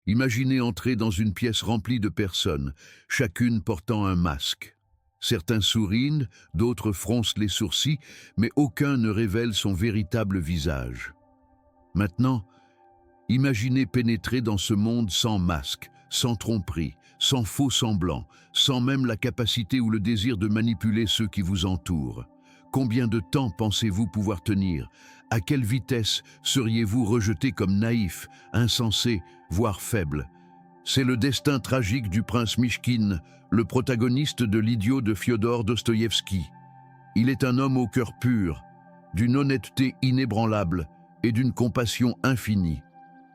Imaginez entrer dans une pièce remplie de personnes, chacune portant un masque. Certains sourient, d'autres froncent les sourcils, mais aucun ne révèle son véritable visage. Maintenant, imaginez pénétrer dans ce monde sans masque, sans tromperie, sans faux semblants, sans même la capacité ou le désir de manipuler ceux qui vous entourent. Combien de temps pensez-vous pouvoir tenir? À quelle vitesse seriez-vous rejeté comme naïf, insensé, voire faible? C'est le destin tragique du prince Mishkin, le protagoniste de l'Idiot de Fiodor Dostoïevski. Il est un homme au cœur pur, d'une honnêteté inébranlable et d'une compassion infinie.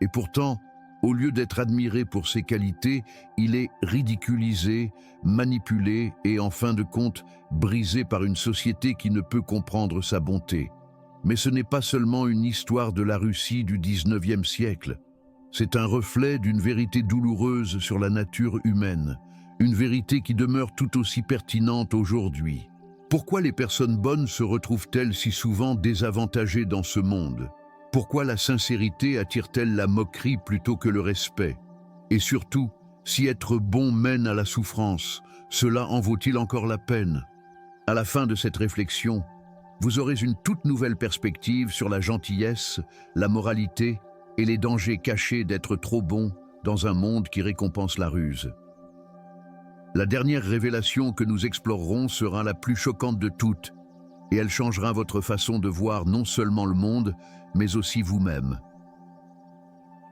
Et pourtant, au lieu d'être admiré pour ses qualités, il est ridiculisé, manipulé et en fin de compte brisé par une société qui ne peut comprendre sa bonté. Mais ce n'est pas seulement une histoire de la Russie du XIXe siècle. C'est un reflet d'une vérité douloureuse sur la nature humaine, une vérité qui demeure tout aussi pertinente aujourd'hui. Pourquoi les personnes bonnes se retrouvent-elles si souvent désavantagées dans ce monde? Pourquoi la sincérité attire-t-elle la moquerie plutôt que le respect? Et surtout, si être bon mène à la souffrance, cela en vaut-il encore la peine? À la fin de cette réflexion, vous aurez une toute nouvelle perspective sur la gentillesse, la moralité et les dangers cachés d'être trop bon dans un monde qui récompense la ruse. La dernière révélation que nous explorerons sera la plus choquante de toutes, et elle changera votre façon de voir non seulement le monde, mais aussi vous-même.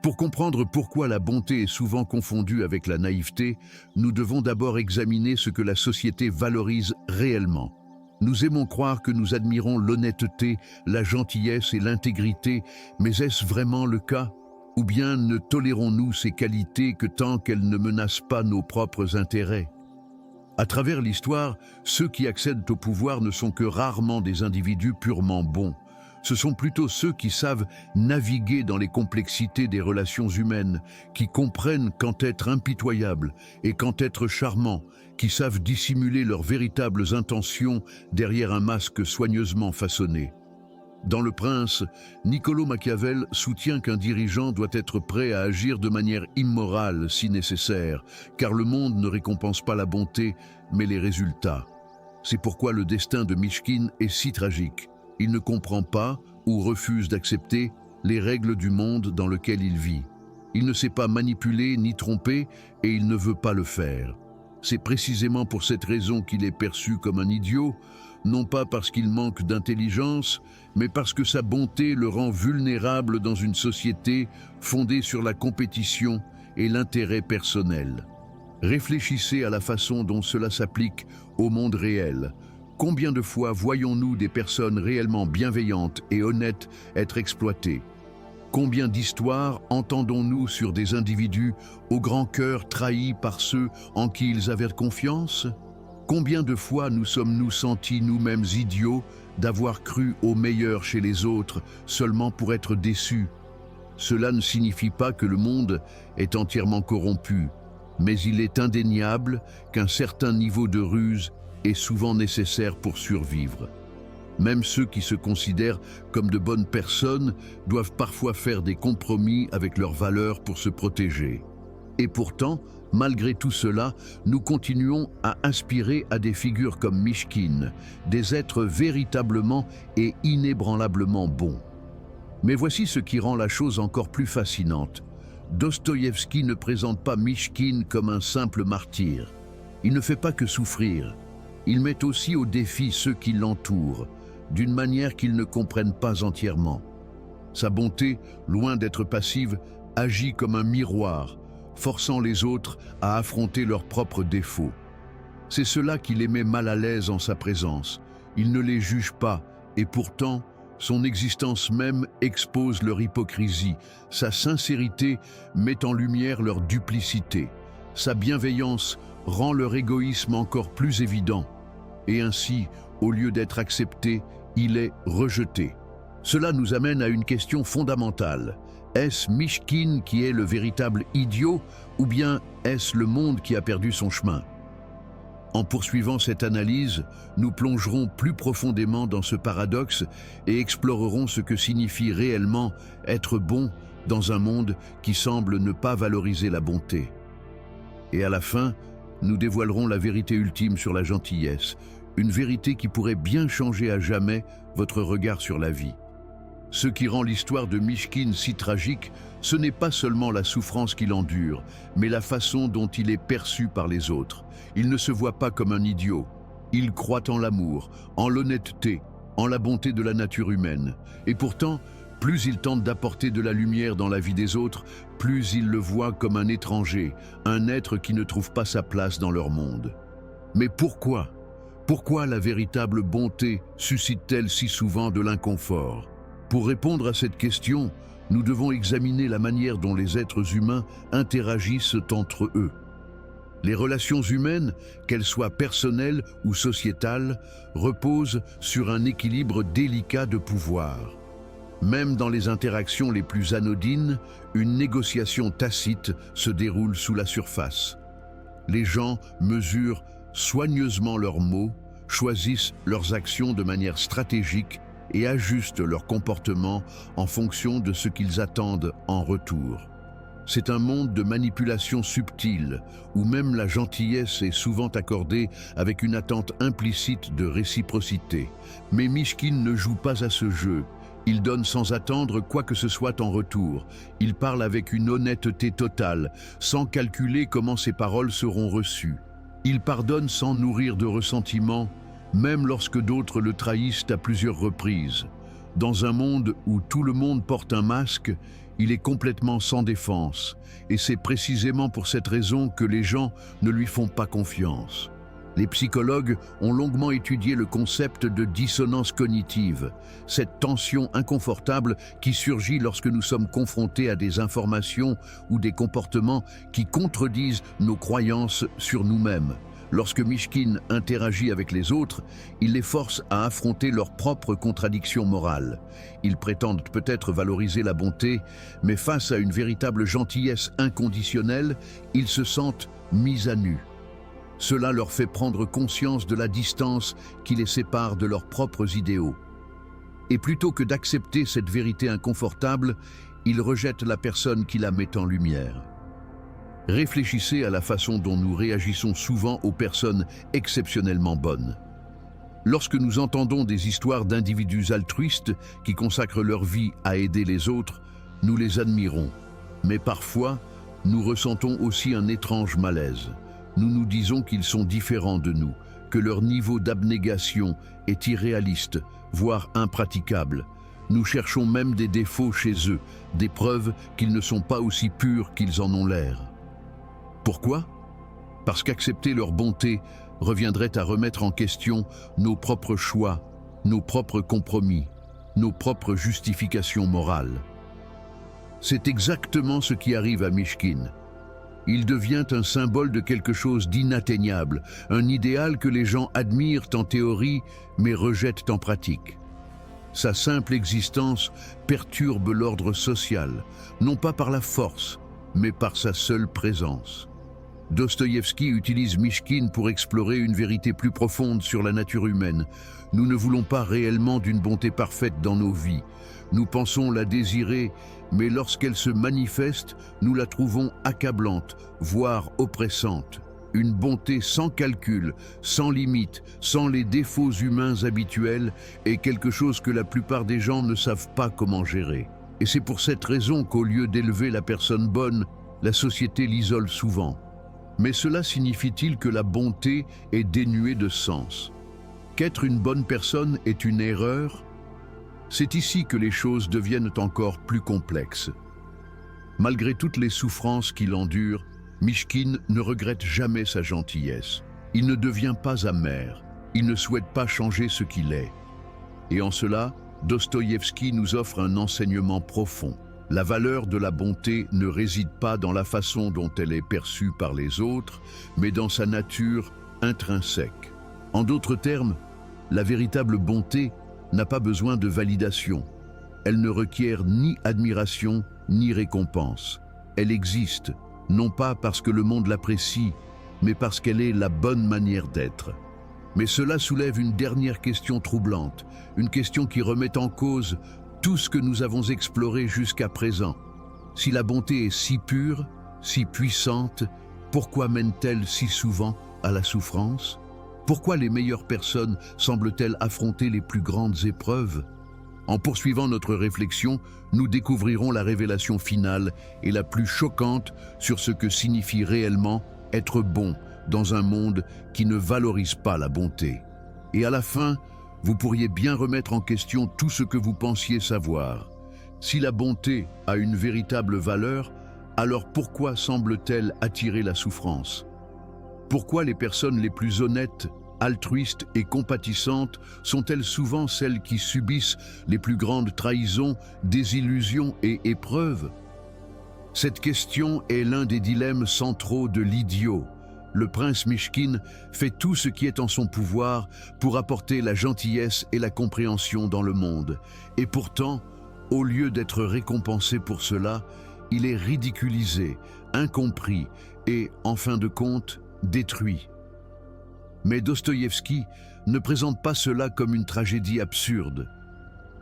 Pour comprendre pourquoi la bonté est souvent confondue avec la naïveté, nous devons d'abord examiner ce que la société valorise réellement. Nous aimons croire que nous admirons l'honnêteté, la gentillesse et l'intégrité, mais est-ce vraiment le cas? Ou bien ne tolérons-nous ces qualités que tant qu'elles ne menacent pas nos propres intérêts? À travers l'histoire, ceux qui accèdent au pouvoir ne sont que rarement des individus purement bons. Ce sont plutôt ceux qui savent naviguer dans les complexités des relations humaines, qui comprennent quand être impitoyable et quand être charmant, qui savent dissimuler leurs véritables intentions derrière un masque soigneusement façonné. Dans Le Prince, Niccolò Machiavel soutient qu'un dirigeant doit être prêt à agir de manière immorale si nécessaire, car le monde ne récompense pas la bonté, mais les résultats. C'est pourquoi le destin de Mishkin est si tragique. Il ne comprend pas ou refuse d'accepter les règles du monde dans lequel il vit. Il ne sait pas manipuler ni tromper et il ne veut pas le faire. C'est précisément pour cette raison qu'il est perçu comme un idiot, non pas parce qu'il manque d'intelligence, mais parce que sa bonté le rend vulnérable dans une société fondée sur la compétition et l'intérêt personnel. Réfléchissez à la façon dont cela s'applique au monde réel. Combien de fois voyons-nous des personnes réellement bienveillantes et honnêtes être exploitées? Combien d'histoires entendons-nous sur des individus au grand cœur trahis par ceux en qui ils avaient confiance? Combien de fois nous sommes-nous sentis nous-mêmes idiots d'avoir cru au meilleur chez les autres seulement pour être déçus? Cela ne signifie pas que le monde est entièrement corrompu, mais il est indéniable qu'un certain niveau de ruse est souvent nécessaire pour survivre. Même ceux qui se considèrent comme de bonnes personnes doivent parfois faire des compromis avec leurs valeurs pour se protéger. Et pourtant, malgré tout cela, nous continuons à inspirer à des figures comme Mishkin, des êtres véritablement et inébranlablement bons. Mais voici ce qui rend la chose encore plus fascinante. Dostoïevski ne présente pas Mishkin comme un simple martyr. Il ne fait pas que souffrir. Il met aussi au défi ceux qui l'entourent, d'une manière qu'ils ne comprennent pas entièrement. Sa bonté, loin d'être passive, agit comme un miroir, forçant les autres à affronter leurs propres défauts. C'est cela qui les met mal à l'aise en sa présence. Il ne les juge pas, et pourtant, son existence même expose leur hypocrisie. Sa sincérité met en lumière leur duplicité. Sa bienveillance rend leur égoïsme encore plus évident. Et ainsi, au lieu d'être accepté, il est rejeté. Cela nous amène à une question fondamentale. Est-ce Mishkin qui est le véritable idiot ou bien est-ce le monde qui a perdu son chemin? En poursuivant cette analyse, nous plongerons plus profondément dans ce paradoxe et explorerons ce que signifie réellement être bon dans un monde qui semble ne pas valoriser la bonté. Et à la fin, nous dévoilerons la vérité ultime sur la gentillesse, une vérité qui pourrait bien changer à jamais votre regard sur la vie. Ce qui rend l'histoire de Mishkin si tragique, ce n'est pas seulement la souffrance qu'il endure, mais la façon dont il est perçu par les autres. Il ne se voit pas comme un idiot. Il croit en l'amour, en l'honnêteté, en la bonté de la nature humaine. Et pourtant, plus il tente d'apporter de la lumière dans la vie des autres, plus il le voit comme un étranger, un être qui ne trouve pas sa place dans leur monde. Mais pourquoi? Pourquoi la véritable bonté suscite-t-elle si souvent de l'inconfort? Pour répondre à cette question, nous devons examiner la manière dont les êtres humains interagissent entre eux. Les relations humaines, qu'elles soient personnelles ou sociétales, reposent sur un équilibre délicat de pouvoir. Même dans les interactions les plus anodines, une négociation tacite se déroule sous la surface. Les gens mesurent soigneusement leurs mots, choisissent leurs actions de manière stratégique et ajustent leur comportement en fonction de ce qu'ils attendent en retour. C'est un monde de manipulation subtile, où même la gentillesse est souvent accordée avec une attente implicite de réciprocité. Mais Mishkin ne joue pas à ce jeu. Il donne sans attendre quoi que ce soit en retour. Il parle avec une honnêteté totale, sans calculer comment ses paroles seront reçues. Il pardonne sans nourrir de ressentiment, même lorsque d'autres le trahissent à plusieurs reprises. Dans un monde où tout le monde porte un masque, il est complètement sans défense, et c'est précisément pour cette raison que les gens ne lui font pas confiance. Les psychologues ont longuement étudié le concept de dissonance cognitive, cette tension inconfortable qui surgit lorsque nous sommes confrontés à des informations ou des comportements qui contredisent nos croyances sur nous-mêmes. Lorsque Mishkin interagit avec les autres, il les force à affronter leurs propres contradictions morales. Ils prétendent peut-être valoriser la bonté, mais face à une véritable gentillesse inconditionnelle, ils se sentent mis à nu. Cela leur fait prendre conscience de la distance qui les sépare de leurs propres idéaux. Et plutôt que d'accepter cette vérité inconfortable, ils rejettent la personne qui la met en lumière. Réfléchissez à la façon dont nous réagissons souvent aux personnes exceptionnellement bonnes. Lorsque nous entendons des histoires d'individus altruistes qui consacrent leur vie à aider les autres, nous les admirons. Mais parfois, nous ressentons aussi un étrange malaise. Nous nous disons qu'ils sont différents de nous, que leur niveau d'abnégation est irréaliste, voire impraticable. Nous cherchons même des défauts chez eux, des preuves qu'ils ne sont pas aussi purs qu'ils en ont l'air. Pourquoi? Parce qu'accepter leur bonté reviendrait à remettre en question nos propres choix, nos propres compromis, nos propres justifications morales. C'est exactement ce qui arrive à Mishkin. Il devient un symbole de quelque chose d'inatteignable, un idéal que les gens admirent en théorie mais rejettent en pratique. Sa simple existence perturbe l'ordre social, non pas par la force, mais par sa seule présence. Dostoïevski utilise Mishkin pour explorer une vérité plus profonde sur la nature humaine. Nous ne voulons pas réellement d'une bonté parfaite dans nos vies. Nous pensons la désirer, mais lorsqu'elle se manifeste, nous la trouvons accablante, voire oppressante. Une bonté sans calcul, sans limite, sans les défauts humains habituels, est quelque chose que la plupart des gens ne savent pas comment gérer. Et c'est pour cette raison qu'au lieu d'élever la personne bonne, la société l'isole souvent. Mais cela signifie-t-il que la bonté est dénuée de sens? Qu'être une bonne personne est une erreur? C'est ici que les choses deviennent encore plus complexes. Malgré toutes les souffrances qu'il endure, Mishkin ne regrette jamais sa gentillesse. Il ne devient pas amer, il ne souhaite pas changer ce qu'il est. Et en cela, Dostoïevski nous offre un enseignement profond. La valeur de la bonté ne réside pas dans la façon dont elle est perçue par les autres, mais dans sa nature intrinsèque. En d'autres termes, la véritable bonté n'a pas besoin de validation. Elle ne requiert ni admiration, ni récompense. Elle existe, non pas parce que le monde l'apprécie, mais parce qu'elle est la bonne manière d'être. Mais cela soulève une dernière question troublante, une question qui remet en cause tout ce que nous avons exploré jusqu'à présent. Si la bonté est si pure, si puissante, pourquoi mène-t-elle si souvent à la souffrance? Pourquoi les meilleures personnes semblent-elles affronter les plus grandes épreuves? En poursuivant notre réflexion, nous découvrirons la révélation finale et la plus choquante sur ce que signifie réellement être bon dans un monde qui ne valorise pas la bonté. Et à la fin, vous pourriez bien remettre en question tout ce que vous pensiez savoir. Si la bonté a une véritable valeur, alors pourquoi semble-t-elle attirer la souffrance? Pourquoi les personnes les plus honnêtes, altruistes et compatissantes sont-elles souvent celles qui subissent les plus grandes trahisons, désillusions et épreuves? Cette question est l'un des dilemmes centraux de l'idiot. Le prince Mishkin fait tout ce qui est en son pouvoir pour apporter la gentillesse et la compréhension dans le monde. Et pourtant, au lieu d'être récompensé pour cela, il est ridiculisé, incompris et, en fin de compte, détruit. Mais Dostoïevski ne présente pas cela comme une tragédie absurde.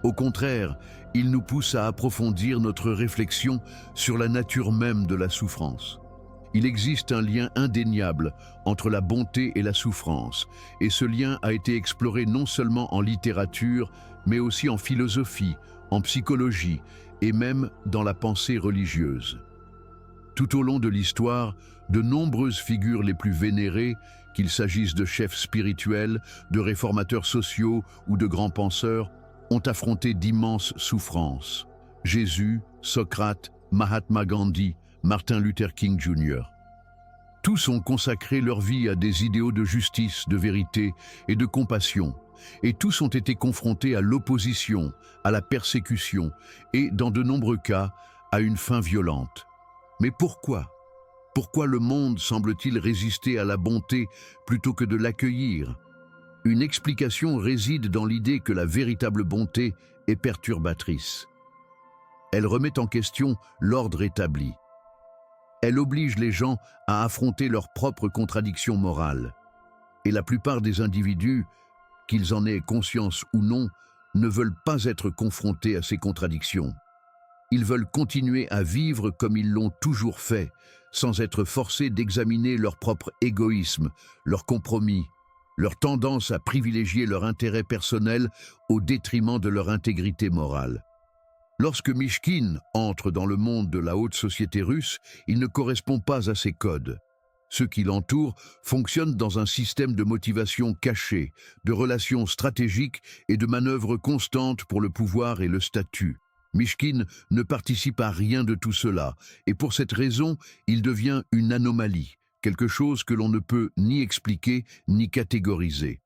Au contraire, il nous pousse à approfondir notre réflexion sur la nature même de la souffrance. Il existe un lien indéniable entre la bonté et la souffrance, et ce lien a été exploré non seulement en littérature, mais aussi en philosophie, en psychologie et même dans la pensée religieuse. Tout au long de l'histoire, de nombreuses figures les plus vénérées, qu'il s'agisse de chefs spirituels, de réformateurs sociaux ou de grands penseurs, ont affronté d'immenses souffrances. Jésus, Socrate, Mahatma Gandhi, Martin Luther King Jr. Tous ont consacré leur vie à des idéaux de justice, de vérité et de compassion, et tous ont été confrontés à l'opposition, à la persécution et, dans de nombreux cas, à une fin violente. Mais pourquoi? Pourquoi le monde semble-t-il résister à la bonté plutôt que de l'accueillir? Une explication réside dans l'idée que la véritable bonté est perturbatrice. Elle remet en question l'ordre établi. Elle oblige les gens à affronter leurs propres contradictions morales. Et la plupart des individus, qu'ils en aient conscience ou non, ne veulent pas être confrontés à ces contradictions. Ils veulent continuer à vivre comme ils l'ont toujours fait, sans être forcés d'examiner leur propre égoïsme, leur compromis, leur tendance à privilégier leur intérêt personnel au détriment de leur intégrité morale. Lorsque Mishkin entre dans le monde de la haute société russe, il ne correspond pas à ces codes. Ceux qui l'entourent fonctionnent dans un système de motivation cachée, de relations stratégiques et de manœuvres constantes pour le pouvoir et le statut. Mishkin ne participe à rien de tout cela, et pour cette raison, il devient une anomalie, quelque chose que l'on ne peut ni expliquer ni catégoriser.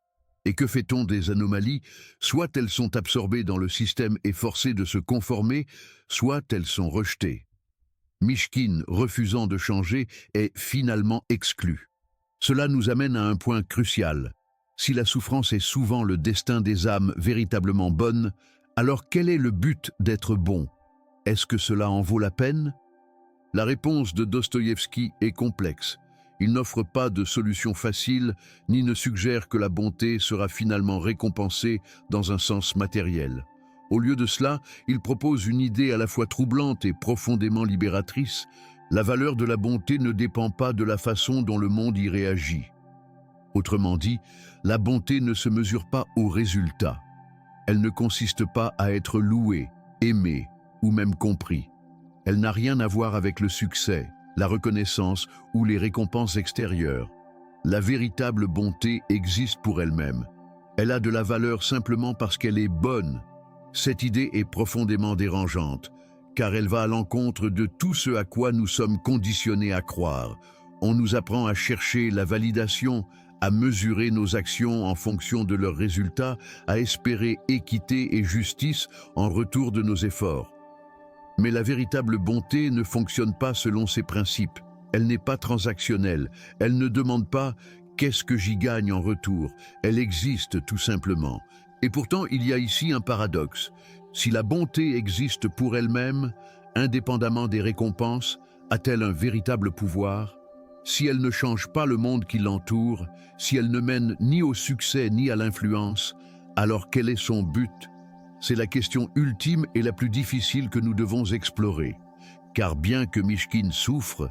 Et que fait-on des anomalies? Soit elles sont absorbées dans le système et forcées de se conformer, soit elles sont rejetées. Mishkin, refusant de changer, est finalement exclu. Cela nous amène à un point crucial. Si la souffrance est souvent le destin des âmes véritablement bonnes, alors quel est le but d'être bon? Est-ce que cela en vaut la peine? La réponse de Dostoïevski est complexe. Il n'offre pas de solution facile, ni ne suggère que la bonté sera finalement récompensée dans un sens matériel. Au lieu de cela, il propose une idée à la fois troublante et profondément libératrice. La valeur de la bonté ne dépend pas de la façon dont le monde y réagit. Autrement dit, la bonté ne se mesure pas au résultat. Elle ne consiste pas à être louée, aimée ou même compris. Elle n'a rien à voir avec le succès, la reconnaissance ou les récompenses extérieures. La véritable bonté existe pour elle-même. Elle a de la valeur simplement parce qu'elle est bonne. Cette idée est profondément dérangeante, car elle va à l'encontre de tout ce à quoi nous sommes conditionnés à croire. On nous apprend à chercher la validation, à mesurer nos actions en fonction de leurs résultats, à espérer équité et justice en retour de nos efforts. Mais la véritable bonté ne fonctionne pas selon ces principes. Elle n'est pas transactionnelle. Elle ne demande pas « qu'est-ce que j'y gagne en retour ?» Elle existe tout simplement. Et pourtant, il y a ici un paradoxe. Si la bonté existe pour elle-même, indépendamment des récompenses, a-t-elle un véritable pouvoir? Si elle ne change pas le monde qui l'entoure, si elle ne mène ni au succès ni à l'influence, alors quel est son but? C'est la question ultime et la plus difficile que nous devons explorer. car bien que Mishkin souffre,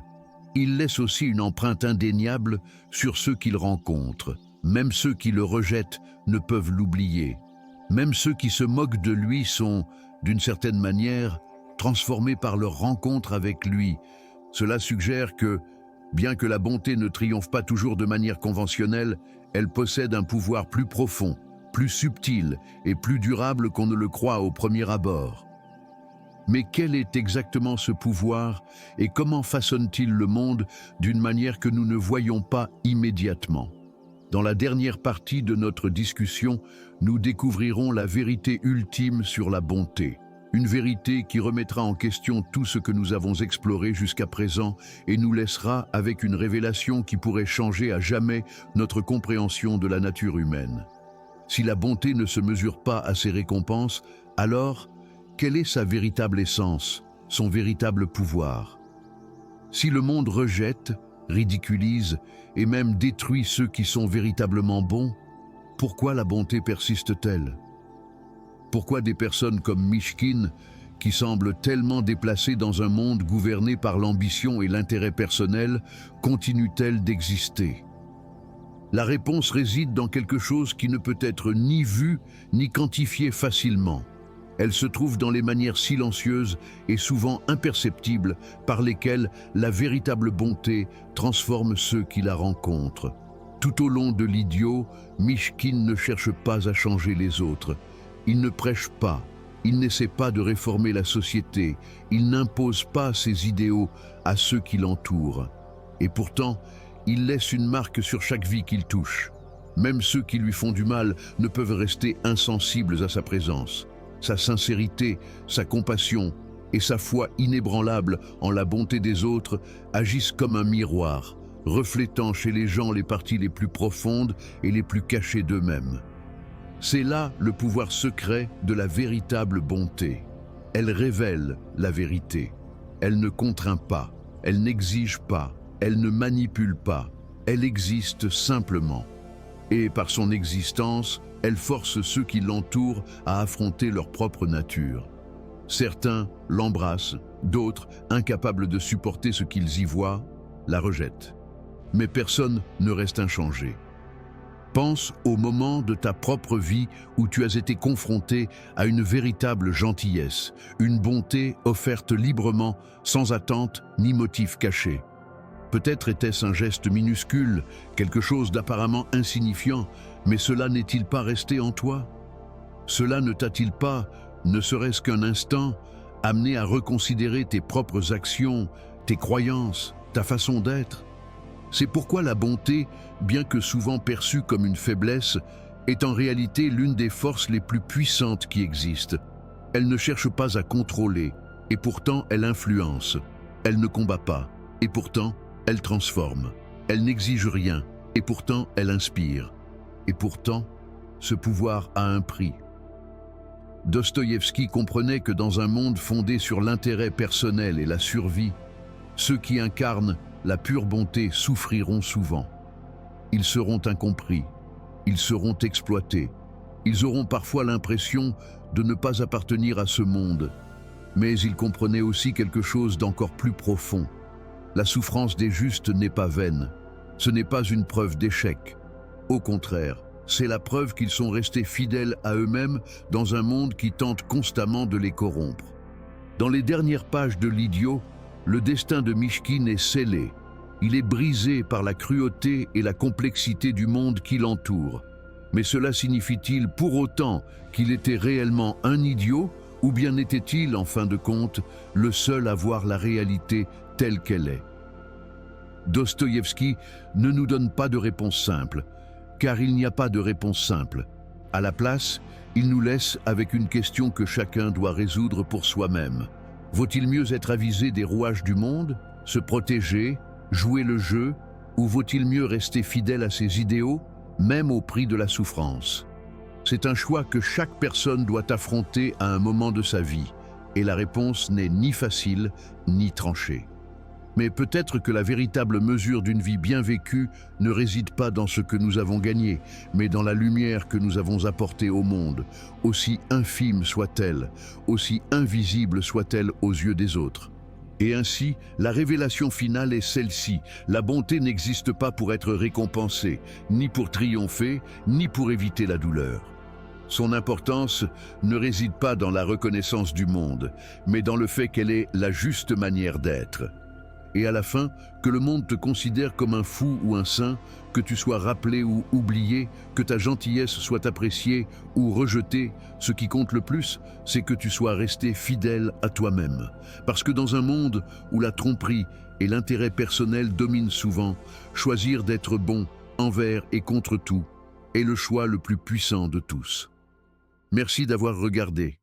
il laisse aussi une empreinte indéniable sur ceux qu'il rencontre. Même ceux qui le rejettent ne peuvent l'oublier. Même ceux qui se moquent de lui sont, d'une certaine manière, transformés par leur rencontre avec lui. Cela suggère que, bien que la bonté ne triomphe pas toujours de manière conventionnelle, elle possède un pouvoir plus profond, plus subtil et plus durable qu'on ne le croit au premier abord. Mais quel est exactement ce pouvoir et comment façonne-t-il le monde d'une manière que nous ne voyons pas immédiatement? Dans la dernière partie de notre discussion, nous découvrirons la vérité ultime sur la bonté. Une vérité qui remettra en question tout ce que nous avons exploré jusqu'à présent et nous laissera avec une révélation qui pourrait changer à jamais notre compréhension de la nature humaine. Si la bonté ne se mesure pas à ses récompenses, alors, quelle est sa véritable essence, son véritable pouvoir? Si le monde rejette, ridiculise et même détruit ceux qui sont véritablement bons, pourquoi la bonté persiste-t-elle? Pourquoi des personnes comme Mishkin, qui semblent tellement déplacées dans un monde gouverné par l'ambition et l'intérêt personnel, continuent-elles d'exister? La réponse réside dans quelque chose qui ne peut être ni vu ni quantifié facilement. Elle se trouve dans les manières silencieuses et souvent imperceptibles par lesquelles la véritable bonté transforme ceux qui la rencontrent. Tout au long de l'idiot, Mishkin ne cherche pas à changer les autres. Il ne prêche pas, il n'essaie pas de réformer la société, il n'impose pas ses idéaux à ceux qui l'entourent. Et pourtant, il laisse une marque sur chaque vie qu'il touche. Même ceux qui lui font du mal ne peuvent rester insensibles à sa présence. Sa sincérité, sa compassion et sa foi inébranlable en la bonté des autres agissent comme un miroir, reflétant chez les gens les parties les plus profondes et les plus cachées d'eux-mêmes. C'est là le pouvoir secret de la véritable bonté. Elle révèle la vérité. Elle ne contraint pas, elle n'exige pas, elle ne manipule pas, elle existe simplement. Et par son existence, elle force ceux qui l'entourent à affronter leur propre nature. Certains l'embrassent, d'autres, incapables de supporter ce qu'ils y voient, la rejettent. Mais personne ne reste inchangé. Pense au moment de ta propre vie où tu as été confronté à une véritable gentillesse, une bonté offerte librement, sans attente ni motif caché. Peut-être était-ce un geste minuscule, quelque chose d'apparemment insignifiant, mais cela n'est-il pas resté en toi? Cela ne t'a-t-il pas, ne serait-ce qu'un instant, amené à reconsidérer tes propres actions, tes croyances, ta façon d'être? C'est pourquoi la bonté, bien que souvent perçue comme une faiblesse, est en réalité l'une des forces les plus puissantes qui existent. Elle ne cherche pas à contrôler, et pourtant elle influence. Elle ne combat pas, et pourtant elle transforme. Elle n'exige rien, et pourtant elle inspire. Et pourtant, ce pouvoir a un prix. Dostoïevski comprenait que dans un monde fondé sur l'intérêt personnel et la survie, ceux qui incarnent la pure bonté souffriront souvent. Ils seront incompris, ils seront exploités, ils auront parfois l'impression de ne pas appartenir à ce monde. Mais ils comprenaient aussi quelque chose d'encore plus profond. La souffrance des justes n'est pas vaine, ce n'est pas une preuve d'échec. Au contraire, c'est la preuve qu'ils sont restés fidèles à eux-mêmes dans un monde qui tente constamment de les corrompre. Dans les dernières pages de l'idiot, le destin de Mishkin est scellé. Il est brisé par la cruauté et la complexité du monde qui l'entoure. Mais cela signifie-t-il pour autant qu'il était réellement un idiot, ou bien était-il, en fin de compte, le seul à voir la réalité telle qu'elle est? Dostoïevski ne nous donne pas de réponse simple, car il n'y a pas de réponse simple. À la place, il nous laisse avec une question que chacun doit résoudre pour soi-même. Vaut-il mieux être avisé des rouages du monde, se protéger, jouer le jeu, ou vaut-il mieux rester fidèle à ses idéaux, même au prix de la souffrance? C'est un choix que chaque personne doit affronter à un moment de sa vie, et la réponse n'est ni facile ni tranchée. Mais peut-être que la véritable mesure d'une vie bien vécue ne réside pas dans ce que nous avons gagné, mais dans la lumière que nous avons apportée au monde, aussi infime soit-elle, aussi invisible soit-elle aux yeux des autres. Et ainsi, la révélation finale est celle-ci. La bonté n'existe pas pour être récompensée, ni pour triompher, ni pour éviter la douleur. Son importance ne réside pas dans la reconnaissance du monde, mais dans le fait qu'elle est la juste manière d'être. Et à la fin, que le monde te considère comme un fou ou un saint, que tu sois rappelé ou oublié, que ta gentillesse soit appréciée ou rejetée, ce qui compte le plus, c'est que tu sois resté fidèle à toi-même. Parce que dans un monde où la tromperie et l'intérêt personnel dominent souvent, choisir d'être bon envers et contre tout est le choix le plus puissant de tous. Merci d'avoir regardé.